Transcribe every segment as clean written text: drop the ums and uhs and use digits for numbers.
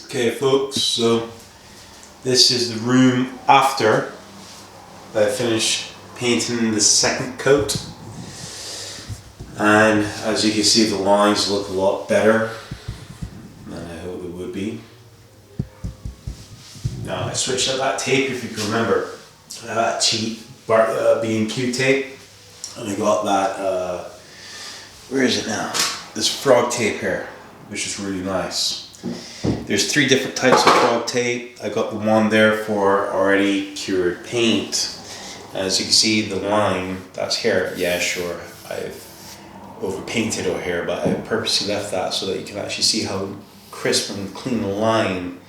Okay folks, so this is the room after I finished painting the second coat, and as you can see the lines look a lot better than I hope it would be. Now I switched out that tape, if you can remember, that cheap B&Q tape, and I got that, where is it now? This frog tape here, which is really nice. There's 3 different types of frog tape. I got the one there for already cured paint. As you can see, the line, that's hair. Yeah, sure, I've overpainted over here, but I purposely left that so that you can actually see how crisp and clean the line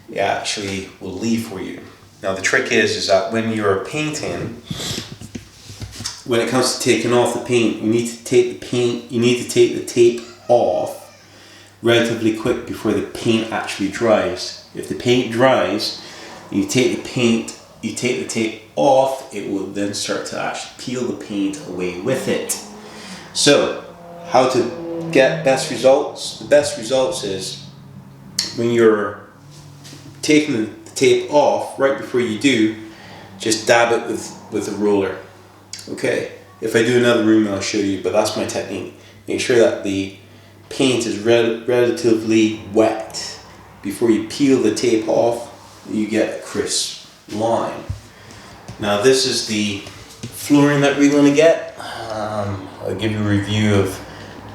it actually will leave for you. Now the trick is that when you're painting, when it comes to taking off the paint, you need to take the tape off relatively quick before the paint actually dries. If the paint dries, you take the tape off, it will then start to actually peel the paint away with it. So, how to get best results? The best results is when you're taking the tape off, right before you do, just dab it with a roller. Okay, if I do another room I'll show you, but that's my technique. Make sure that the paint is relatively wet before you peel the tape off. You get a crisp line. Now this is the flooring that we're going to get. I'll give you a review of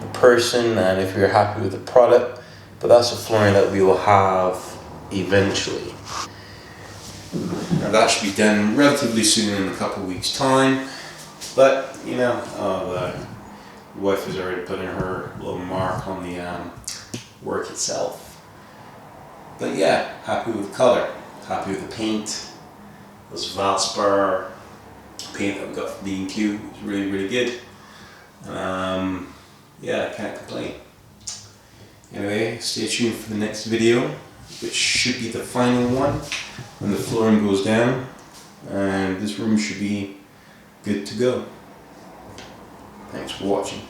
the person and if you're happy with the product, but that's the flooring that we will have eventually. Now that should be done relatively soon, in a couple of weeks time, but you know, the wife has already put in her little mark on the work itself. But yeah, happy with the color, happy with the paint. This Valspar paint that we got from B&Q is really good. Yeah, I can't complain. Anyway, stay tuned for the next video, which should be the final one when the flooring goes down, and this room should be good to go. Thanks for watching.